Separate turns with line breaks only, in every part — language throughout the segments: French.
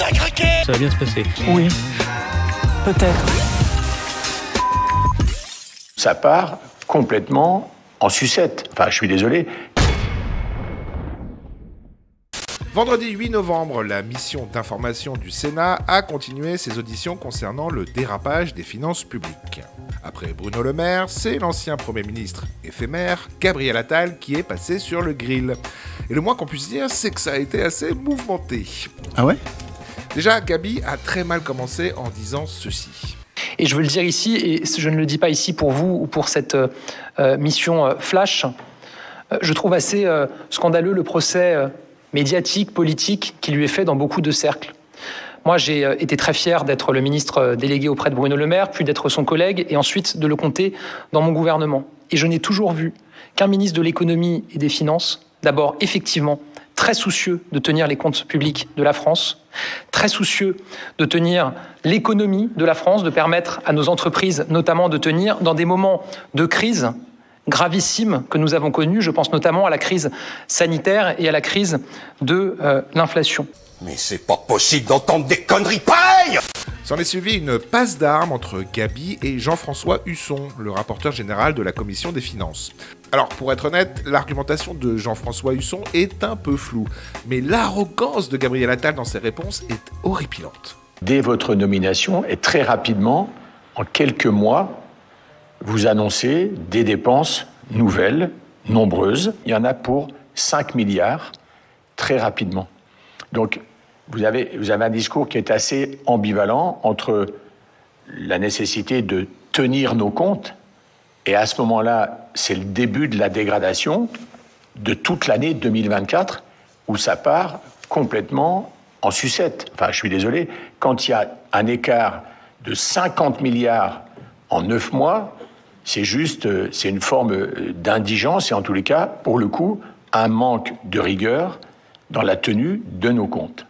t'as craqué.
Ça va bien se passer.
Oui, peut-être.
Ça part complètement en sucette. Enfin, je suis désolé.
Vendredi 8 novembre, la mission d'information du Sénat a continué ses auditions concernant le dérapage des finances publiques. Après Bruno Le Maire, c'est l'ancien Premier ministre éphémère, Gabriel Attal, qui est passé sur le grill. Et le moins qu'on puisse dire, c'est que ça a été assez mouvementé.
Ah ouais ?
Déjà, Gabi a très mal commencé en disant ceci.
Et je veux le dire ici, et je ne le dis pas ici pour vous ou pour cette mission flash, je trouve assez scandaleux le procès médiatique, politique qui lui est fait dans beaucoup de cercles. Moi, j'ai été très fier d'être le ministre délégué auprès de Bruno Le Maire, puis d'être son collègue, et ensuite de le compter dans mon gouvernement. Et je n'ai toujours vu qu'un ministre de l'économie et des finances, d'abord effectivement très soucieux de tenir les comptes publics de la France, très soucieux de tenir l'économie de la France, de permettre à nos entreprises notamment de tenir dans des moments de crise gravissimes que nous avons connus. Je pense notamment à la crise sanitaire et à la crise de l'inflation.
Mais c'est pas possible d'entendre des conneries pareilles.
S'en est suivi une passe d'armes entre Gabi et Jean-François Husson, le rapporteur général de la Commission des Finances. Alors, pour être honnête, l'argumentation de Jean-François Husson est un peu floue, mais l'arrogance de Gabriel Attal dans ses réponses est horripilante.
Dès votre nomination, et très rapidement, en quelques mois, vous annoncez des dépenses nouvelles, nombreuses. Il y en a pour 5 milliards, très rapidement. Donc, vous avez un discours qui est assez ambivalent entre la nécessité de tenir nos comptes, et à ce moment-là, c'est le début de la dégradation de toute l'année 2024, où ça part complètement en sucette. Enfin, je suis désolé, quand il y a un écart de 50 milliards en 9 mois, c'est une forme d'indigence et en tous les cas, pour le coup, un manque de rigueur dans la tenue de nos comptes.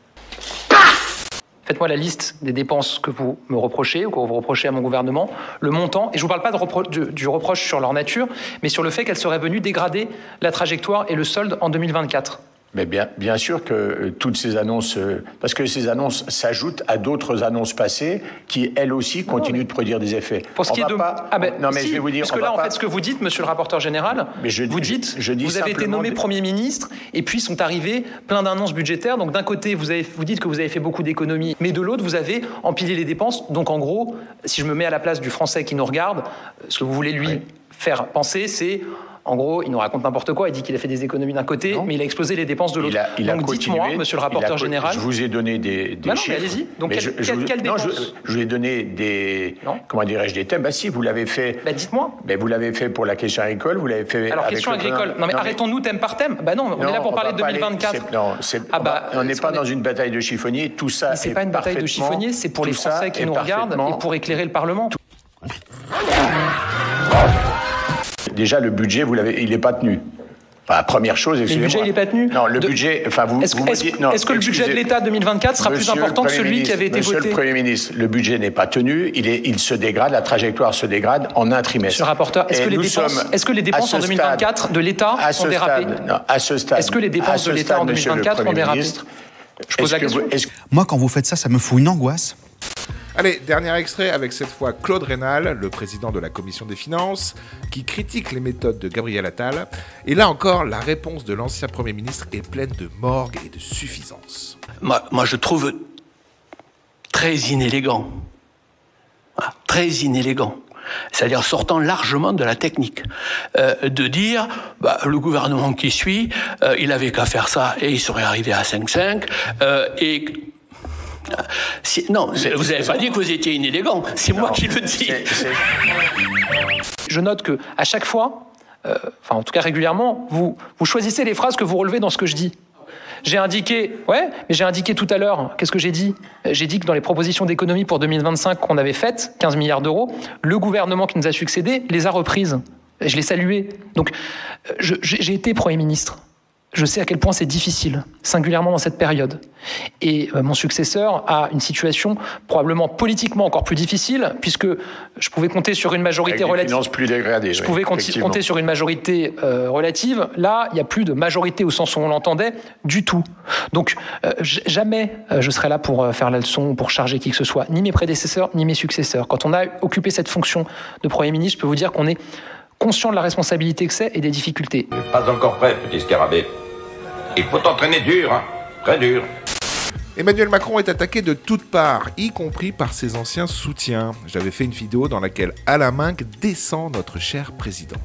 Faites-moi la liste des dépenses que vous me reprochez ou que vous reprochez à mon gouvernement, le montant, et je ne vous parle pas du reproche sur leur nature, mais sur le fait qu'elles seraient venues dégrader la trajectoire et le solde en 2024.
Mais bien sûr que toutes ces annonces, parce que ces annonces s'ajoutent à d'autres annonces passées qui, elles aussi, continuent de produire des effets.
Pour ce qui est de...
Non, mais je vais vous dire...
Parce que là, en fait, ce que vous dites, monsieur le rapporteur général, vous avez été nommé Premier ministre, et puis sont arrivés plein d'annonces budgétaires. Donc d'un côté, vous dites que vous avez fait beaucoup d'économies, mais de l'autre, vous avez empilé les dépenses. Donc en gros, si je me mets à la place du Français qui nous regarde, ce que vous voulez lui faire penser, c'est... En gros, il nous raconte n'importe quoi, il dit qu'il a fait des économies d'un côté, mais il a explosé les dépenses de l'autre. Donc dites-moi, monsieur le rapporteur général...
Je vous ai donné des chiffres.
Mais allez-y. Donc quelle dépense?
Je vous ai donné des... Comment dirais-je, des thèmes. Si, vous l'avez fait...
Dites-moi.
Vous l'avez fait pour la question agricole, vous l'avez fait...
Alors, question agricole. Non, mais arrêtons-nous thème par thème. Non, on est là pour parler de 2024.
On n'est pas dans une bataille de chiffonnier, tout ça est
c'est pas une bataille de chiffonnier, c'est pour les Français qui nous regardent et pour éclairer le Parlement.
Déjà, le budget, il n'est pas tenu. Enfin, première chose, excusez-moi.
Le budget, il n'est pas tenu.
Non, le budget... Enfin,
est-ce que le budget de l'État 2024 sera plus important que celui qui avait été voté?
Monsieur le Premier ministre, le budget n'est pas tenu, il se dégrade, la trajectoire se dégrade en un trimestre.
Monsieur le rapporteur, est-ce que les dépenses en 2024 de l'État ont dérapé?
À ce stade...
Est-ce que les dépenses de l'État en 2024 ont dérapé? Je pose la question.
Moi, quand vous faites ça, ça me fout une angoisse.
Allez, dernier extrait avec cette fois Claude Raynal, le président de la Commission des Finances, qui critique les méthodes de Gabriel Attal. Et là encore, la réponse de l'ancien Premier ministre est pleine de morgue et de suffisance.
Moi, je trouve très inélégant. Très inélégant. C'est-à-dire sortant largement de la technique. De dire, le gouvernement qui suit, il avait qu'à faire ça et il serait arrivé à 5,5. Non, vous n'avez pas dit que vous étiez inélégant, c'est moi qui le dis.
Je note que à chaque fois, en tout cas régulièrement, vous choisissez les phrases que vous relevez dans ce que je dis. J'ai indiqué tout à l'heure, qu'est-ce que j'ai dit? J'ai dit que dans les propositions d'économie pour 2025 qu'on avait faites, 15 milliards d'euros, le gouvernement qui nous a succédé les a reprises. Et je l'ai salué. Donc, j'ai été Premier ministre. Je sais à quel point c'est difficile, singulièrement dans cette période. Et mon successeur a une situation probablement politiquement encore plus difficile, puisque je pouvais compter sur une majorité relative.
Finances plus dégradées.
Je pouvais compter sur une majorité relative. Là, il n'y a plus de majorité au sens où on l'entendait du tout. Donc, jamais je serai là pour faire la leçon, pour charger qui que ce soit, ni mes prédécesseurs, ni mes successeurs. Quand on a occupé cette fonction de Premier ministre, je peux vous dire qu'on est conscient de la responsabilité que c'est et des difficultés.
Pas encore prêt, petit scarabée. Il faut t'entraîner dur, hein, très dur.
Emmanuel Macron est attaqué de toutes parts, y compris par ses anciens soutiens. J'avais fait une vidéo dans laquelle Alain Minc descend notre cher président.